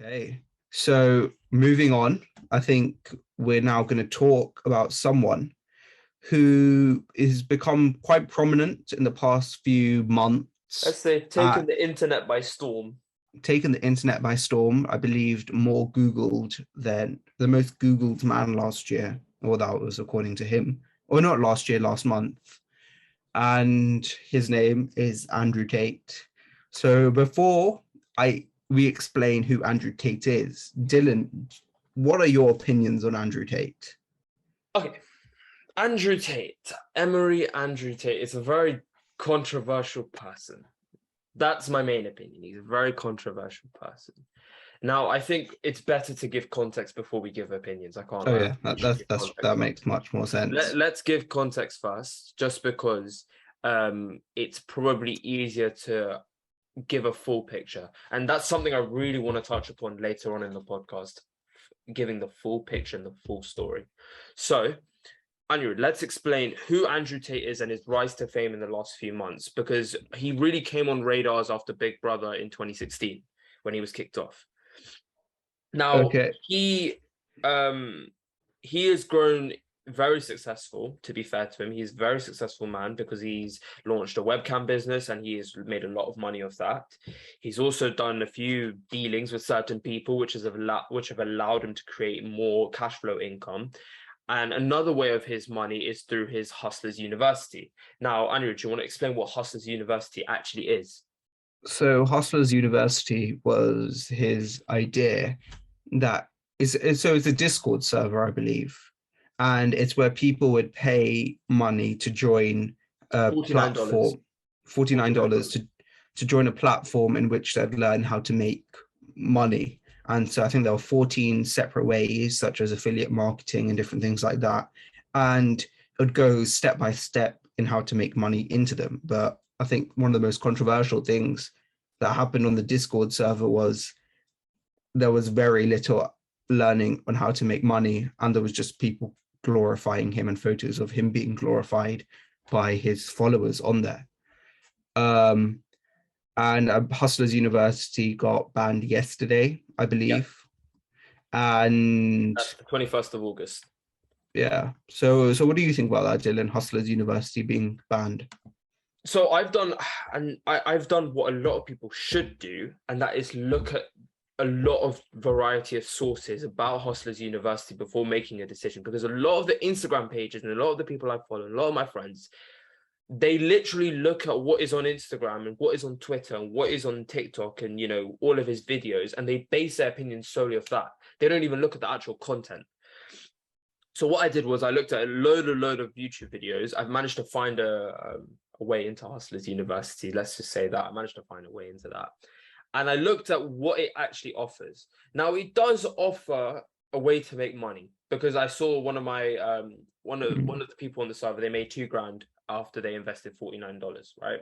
Okay, so moving on, I think we're now going to talk about someone who has become quite prominent in the past few months, Let's say uh, taking the internet by storm. taken the internet by storm. I believed more Googled than the most Googled man last year, or that was according to him, or not last year, last month. And his name is Andrew Tate. So before I we explain who Andrew Tate is, Dylan, what are your opinions on Andrew Tate? Okay, Andrew Tate, Andrew Tate is a very controversial person. That's my main opinion. He's a very controversial person. Now, I think it's better to give context before we give opinions. I can't Oh lie. yeah, We should give that context makes first. much more sense. Let's give context first, just because it's probably easier to give a full picture. And that's something I really want to touch upon later on in the podcast, giving the full picture and the full story. So, Andrew, let's explain who Andrew Tate is and his rise to fame in the last few months, because he really came on radars after Big Brother in 2016 when he was kicked off. Now, Okay, he has grown very successful, to be fair to him. He's a very successful man because he's launched a webcam business and he has made a lot of money off that. He's also done a few dealings with certain people, which have allowed him to create more cash flow income. And another way of his money is through his Hustlers University. Now, Andrew, do you want to explain what Hustlers University actually is? so Hustlers University was his idea that so it's a Discord server, I believe, and it's where people would pay money to join a $49. platform, $49 $49. to join a platform in which they'd learn how to make money. And so I think there were 14 separate ways, such as affiliate marketing and different things like that. And it would go step by step in how to make money into them. But I think one of the most controversial things that happened on the Discord server was there was very little learning on how to make money, and there was just people glorifying him and photos of him being glorified by his followers on there. Um, and Hustlers University got banned yesterday, I Yeah, believe. And that's the 21st of August. yeah, so what do you think about that, Dylan? Hustlers University being banned? So I've done what a lot of people should do, and that is look at a lot of variety of sources about Hustlers University before making a decision, because a lot of the Instagram pages and a lot of the people I follow, a lot of my friends, they literally look at what is on Instagram and what is on Twitter and what is on TikTok and all of his videos, and they base their opinions solely off that. They don't even look at the actual content. So what I did was I looked at a load of YouTube videos. I've managed to find a way into Hustlers University. Let's just say that I managed to find a way into that. And I looked at what it actually offers. Now, it does offer a way to make money, because I saw one of my one of the people on the server, they made $2,000 after they invested $49, right?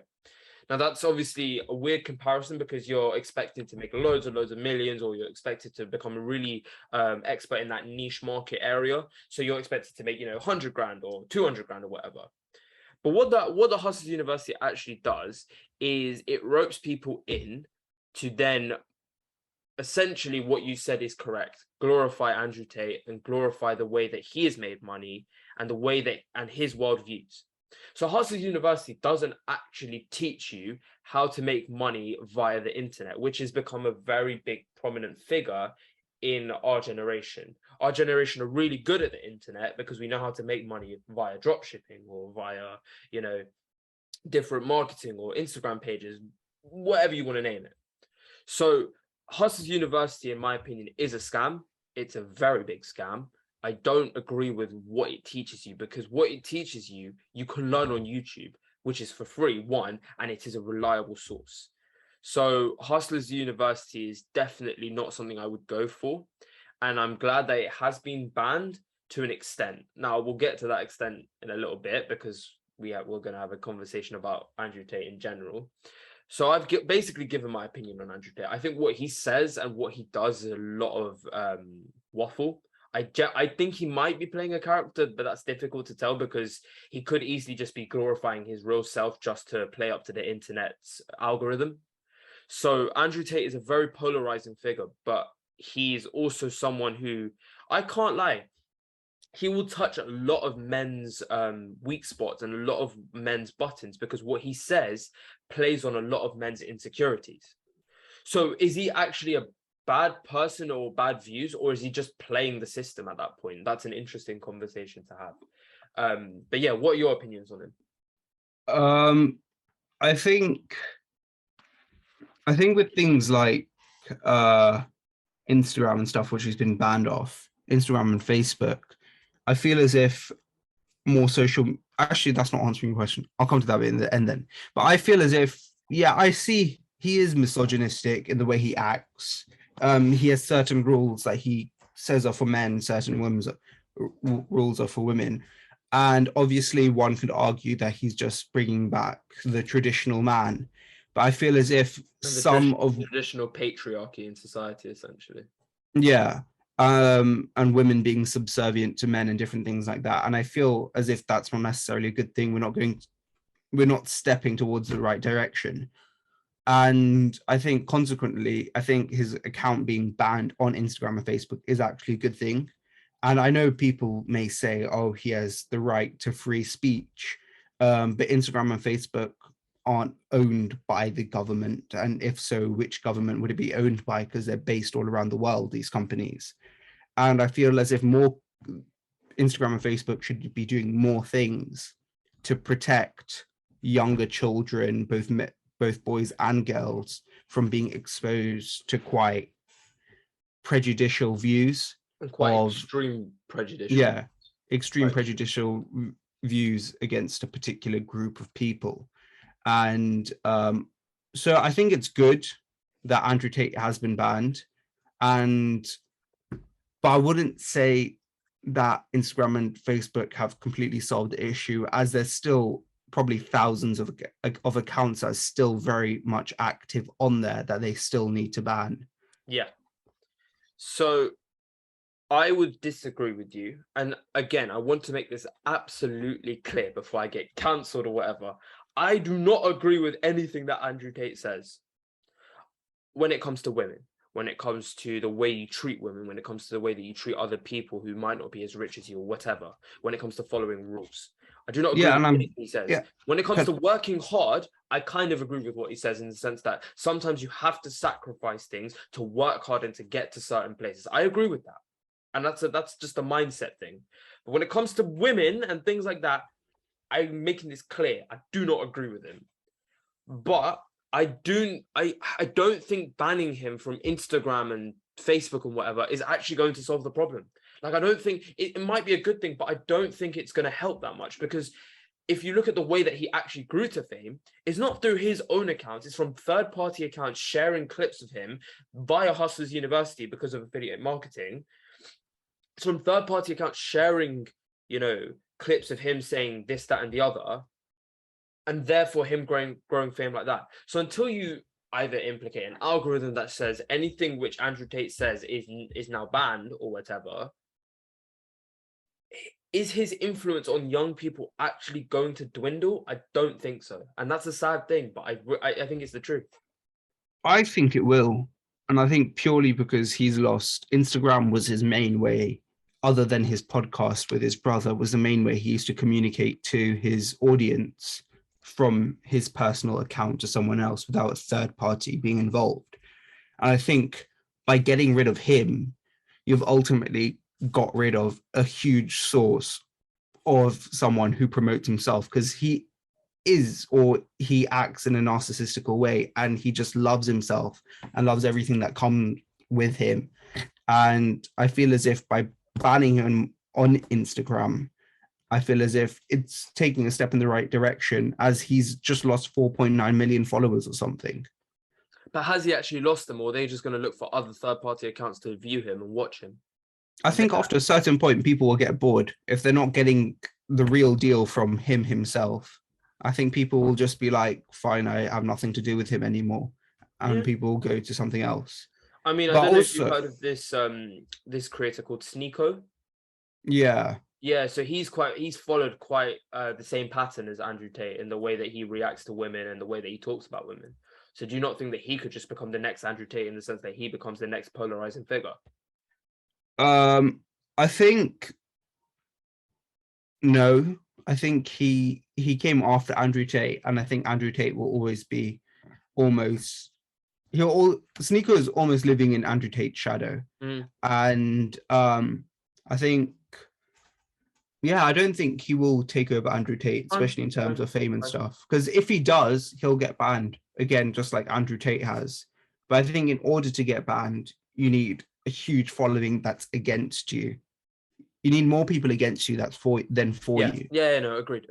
Now, that's obviously a weird comparison, because you're expected to make loads and loads of millions, or you're expected to become a really expert in that niche market area. So you're expected to make, $100,000 or $200,000 or whatever. But what the Hustlers University actually does is it ropes people in to then essentially, what you said is correct, glorify Andrew Tate and glorify the way that he has made money and the way that and his worldviews. So Hustlers University doesn't actually teach you how to make money via the internet, which has become a very big prominent figure in our generation. Our generation are really good at the internet because we know how to make money via dropshipping or via, different marketing or Instagram pages, whatever you want to name it. So Hustlers University, in my opinion, is a scam. It's a very big scam. I don't agree with what it teaches you, because what it teaches you, you can learn on YouTube, which is for free, one, and it is a reliable source. So Hustlers University is definitely not something I would go for. And I'm glad that it has been banned to an extent. Now, we'll get to that extent in a little bit, because we're going to have a conversation about Andrew Tate in general. So I've basically given my opinion on Andrew Tate. I think what he says and what he does is a lot of waffle. I think he might be playing a character, but that's difficult to tell, because he could easily just be glorifying his real self just to play up to the internet's algorithm. So Andrew Tate is a very polarizing figure, but he's also someone who, I can't lie, he will touch a lot of men's weak spots and a lot of men's buttons, because what he says plays on a lot of men's insecurities. So is he actually a bad person or bad views, or is he just playing the system at that point? That's an interesting conversation to have. But yeah, what are your opinions on him? I think with things like Instagram and stuff, which has been banned off, Instagram and Facebook, I feel as if more social, actually that's not answering your question, I'll come to that bit in the end then, but I feel as if, yeah, I see he is misogynistic in the way he acts. He has certain rules that he says are for men, certain women's rules are for women, and obviously one could argue that he's just bringing back the traditional man, but I feel as if some of traditional patriarchy in society, essentially. Yeah. And women being subservient to men and different things like that. And I feel as if that's not necessarily a good thing. We're not stepping towards the right direction. And I think consequently, I think his account being banned on Instagram and Facebook is actually a good thing. And I know people may say, oh, he has the right to free speech. But Instagram and Facebook aren't owned by the government, and if so, which government would it be owned by? Because they're based all around the world, these companies. And I feel as if more Instagram and Facebook should be doing more things to protect younger children, both boys and girls, from being exposed to quite prejudicial views and quite extreme prejudicial. Yeah, extreme prejudicial views against a particular group of people. And so I think it's good that Andrew Tate has been banned, but I wouldn't say that Instagram and Facebook have completely solved the issue, as there's still probably thousands of accounts that are still very much active on there that they still need to ban. Yeah. So I would disagree with you. And again, I want to make this absolutely clear before I get cancelled or whatever. I do not agree with anything that Andrew Tate says when it comes to women, when it comes to the way you treat women, when it comes to the way that you treat other people who might not be as rich as you or whatever, when it comes to following rules. I do not agree with anything he says. Yeah. When it comes to working hard, I kind of agree with what he says, in the sense that sometimes you have to sacrifice things to work hard and to get to certain places. I agree with that. And that's just a mindset thing. But when it comes to women and things like that, I'm making this clear. I do not agree with him. But I don't think banning him from Instagram and Facebook and whatever is actually going to solve the problem. Like, I don't think it might be a good thing, but I don't think it's going to help that much, because if you look at the way that he actually grew to fame, it's not through his own accounts, it's from third-party accounts sharing clips of him via Hustlers University because of affiliate marketing. It's from third-party accounts sharing, clips of him saying this, that, and the other, and therefore him growing fame like that. So until you either implicate an algorithm that says anything which Andrew Tate says is now banned or whatever, is his influence on young people actually going to dwindle? I don't think so. And that's a sad thing, but I think it's the truth. I think it will. And I think purely because he's lost. Instagram was his main way, other than his podcast with his brother, was the main way he used to communicate to his audience from his personal account to someone else without a third party being involved. And I think by getting rid of him, you've ultimately got rid of a huge source of someone who promotes himself, because he acts in a narcissistical way, and he just loves himself and loves everything that comes with him. And I feel as if by banning him on Instagram, I feel as if it's taking a step in the right direction, as he's just lost 4.9 million followers or something. But has he actually lost them, or are they just going to look for other third-party accounts to view him and watch him? I think after a certain point, people will get bored if they're not getting the real deal from him himself. I think people will just be like, fine, I have nothing to do with him anymore. And people will go to something else. I mean, I don't know if you've heard of this creator called Sneeko. Yeah. Yeah, so he's followed quite the same pattern as Andrew Tate in the way that he reacts to women and the way that he talks about women. So do you not think that he could just become the next Andrew Tate in the sense that he becomes the next polarizing figure? I think no. I think he came after Andrew Tate, and I think Andrew Tate will always be almost Sneeko is almost living in Andrew Tate's shadow. And I think I don't think he will take over Andrew Tate, especially in terms of fame and stuff. Because if he does, he'll get banned again, just like Andrew Tate has. But I think in order to get banned, you need a huge following that's against you. You need more people against you that's for you. Yeah, no, agreed.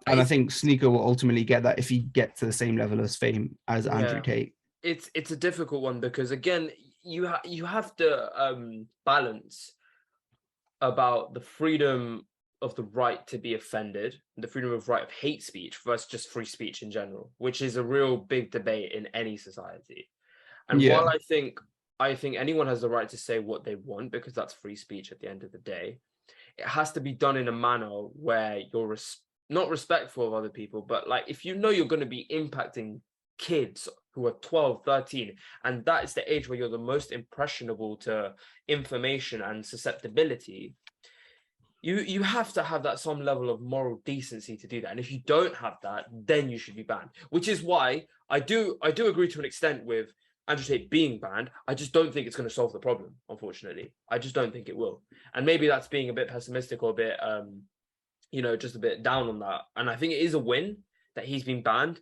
And I think Sneeko will ultimately get that if he gets to the same level of fame as Andrew Tate. It's a difficult one because again, you have to balance about the freedom of the right to be offended, the freedom of right of hate speech versus just free speech in general, which is a real big debate in any society. And while I think anyone has the right to say what they want because that's free speech at the end of the day, it has to be done in a manner where you're not respectful of other people, but like if you know you're going to be impacting kids who are 12, 13, and that is the age where you're the most impressionable to information and susceptibility, you have to have that some level of moral decency to do that. And if you don't have that, then you should be banned, which is why I do agree to an extent with Andrew Tate being banned. I just don't think it's going to solve the problem, unfortunately. I just don't think it will. And maybe that's being a bit pessimistic or a bit, just a bit down on that. And I think it is a win that he's been banned.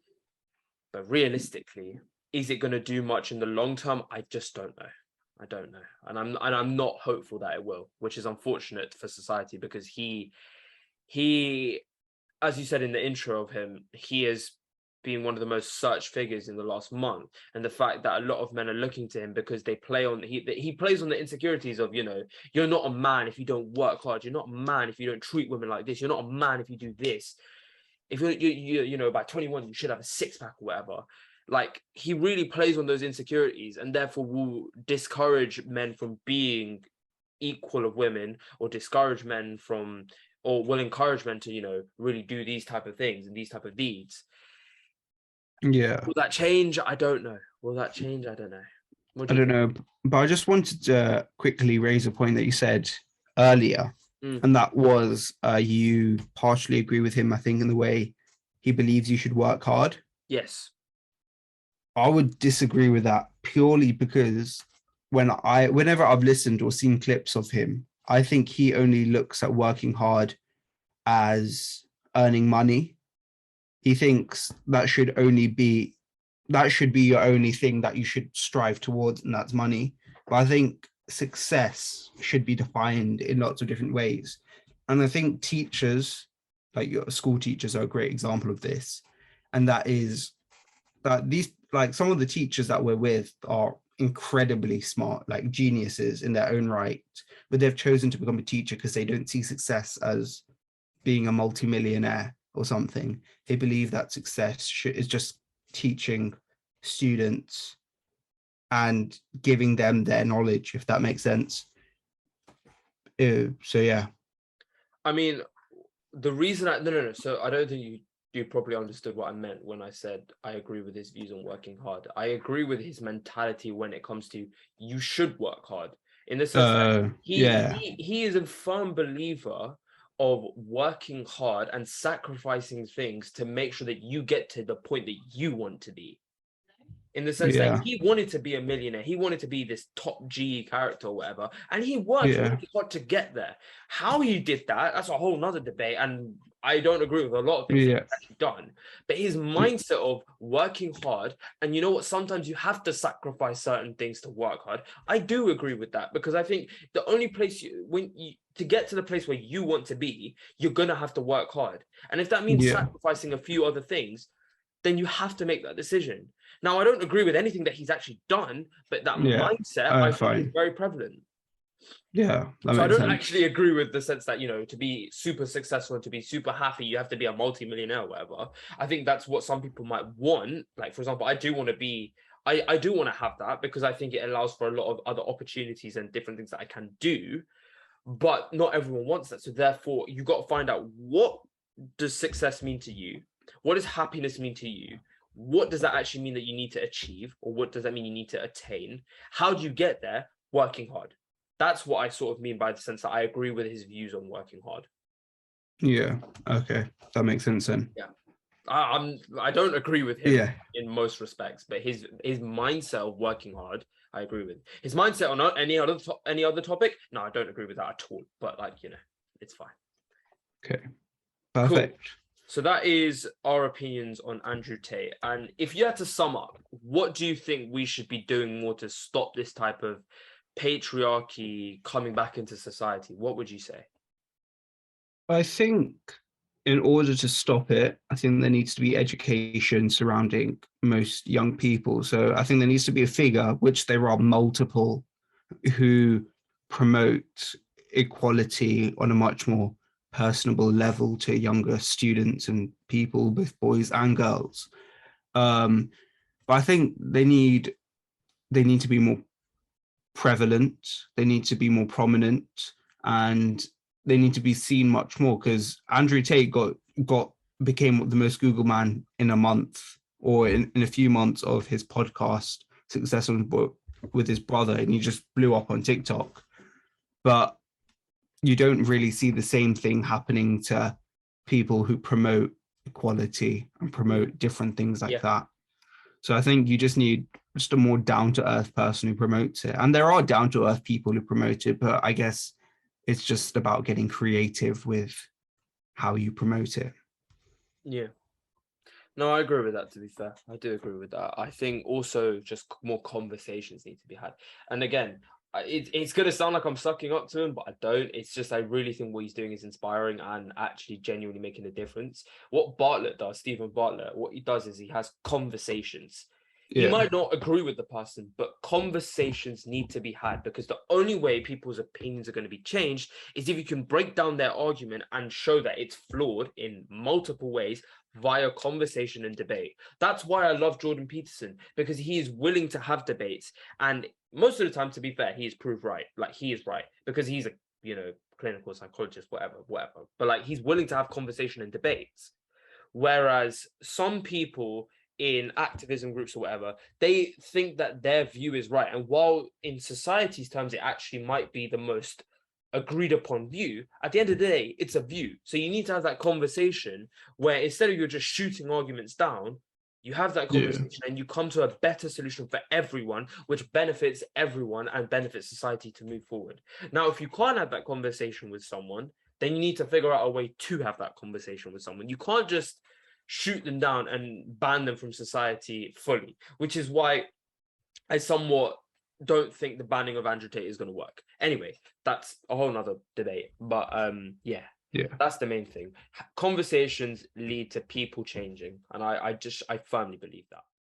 But realistically, is it going to do much in the long term? I just don't know. I don't know. And I'm not hopeful that it will, which is unfortunate for society because he, as you said in the intro of him, he has been one of the most searched figures in the last month. And the fact that a lot of men are looking to him because they play on, he plays on the insecurities of, you're not a man if you don't work hard. You're not a man if you don't treat women like this. You're not a man if you do this. If you're by 21, you should have a six-pack or whatever. Like, he really plays on those insecurities and therefore will discourage men from being equal of women or discourage men from, or will encourage men to, really do these type of things and these type of deeds. Yeah. Will that change? I don't know. Will that change? I don't know. I don't know. But I just wanted to quickly raise a point that you said earlier. And that was you partially agree with him, I think, in the way he believes you should work hard. Yes. I would disagree with that purely because whenever I've listened or seen clips of him, I think he only looks at working hard as earning money. He thinks that should be your only thing that you should strive towards, and that's money. But I think success should be defined in lots of different ways. And I think teachers, like your school teachers, are a great example of this. And that is that some of the teachers that we're with are incredibly smart, like geniuses in their own right, but they've chosen to become a teacher because they don't see success as being a multimillionaire or something. They believe that success is just teaching students and giving them their knowledge, if that makes sense. So yeah. I mean, the reason no. So I don't think you probably understood what I meant when I said I agree with his views on working hard. I agree with his mentality when it comes to you should work hard, in the sense that he is a firm believer of working hard and sacrificing things to make sure that you get to the point that you want to be. In the sense that he wanted to be a millionaire, he wanted to be this top G character or whatever, and he worked really hard to get there. How he did that, that's a whole nother debate, and I don't agree with a lot of things he's actually done. But his mindset of working hard, and you know what, sometimes you have to sacrifice certain things to work hard. I do agree with that, because I think the only place to get to the place where you want to be, you're gonna have to work hard. And if that means sacrificing a few other things, then you have to make that decision. Now, I don't agree with anything that he's actually done, but that mindset I find is very prevalent. Yeah. So I don't actually agree with the sense that, to be super successful and to be super happy, you have to be a multi-millionaire or whatever. I think that's what some people might want. Like, for example, I do want to have that, because I think it allows for a lot of other opportunities and different things that I can do. But not everyone wants that. So therefore, you got to find out, what does success mean to you? What does happiness mean to you? what does that actually mean that you need to achieve, or what does that mean you need to attain? How do you get there? Working hard. That's what I sort of mean by the sense that I agree with his views on working hard. Yeah. Okay. That makes sense then. Yeah. I don't agree with him Yeah. in most respects, but his mindset of working hard, I agree with. His mindset on any other topic, no, I don't agree with that at all. But like, it's fine. Okay. Perfect. Cool. So that is our opinions on Andrew Tate. And if you had to sum up, what do you think we should be doing more to stop this type of patriarchy coming back into society? What would you say? I think in order to stop it, I think there needs to be education surrounding most young people. So I think there needs to be a figure, which there are multiple, who promote equality on a much more personable level to younger students and people, both boys and girls. But I think they need to be more prevalent. They need to be more prominent, and they need to be seen much more, because Andrew Tate became the most Google man in a month, or in a few months of his podcast success with his brother, and he just blew up on TikTok. But you don't really see the same thing happening to people who promote equality and promote different things like that. So I think you just need a more down-to-earth person who promotes it. And there are down-to-earth people who promote it, but I guess it's just about getting creative with how you promote it. Yeah. No, I agree with that, to be fair. I do agree with that. I think also just more conversations need to be had. And again, it's going to sound like I'm sucking up to him, but I don't. It's just I really think what he's doing is inspiring and actually genuinely making a difference. What Bartlett does, Stephen Bartlett, what he does is he has conversations. You might not agree with the person, but conversations need to be had, because the only way people's opinions are going to be changed is if you can break down their argument and show that it's flawed in multiple ways via conversation and debate. That's why I love Jordan Peterson, because he is willing to have debates. And most of the time, to be fair, he is proved right. Like, he is right, because he's a, clinical psychologist, whatever. But like, he's willing to have conversation and debates. Whereas some people in activism groups or whatever, they think that their view is right. And while in society's terms, it actually might be the most agreed upon view, at the end of the day, it's a view. So you need to have that conversation where instead of you're just shooting arguments down, you have that conversation and you come to a better solution for everyone, which benefits everyone and benefits society to move forward. Now, if you can't have that conversation with someone, then you need to figure out a way to have that conversation with someone. You can't just shoot them down and ban them from society fully, which is why I somewhat don't think the banning of Andrew Tate is going to work. Anyway, that's a whole nother debate. But yeah, that's the main thing. Conversations lead to people changing, and I firmly believe that.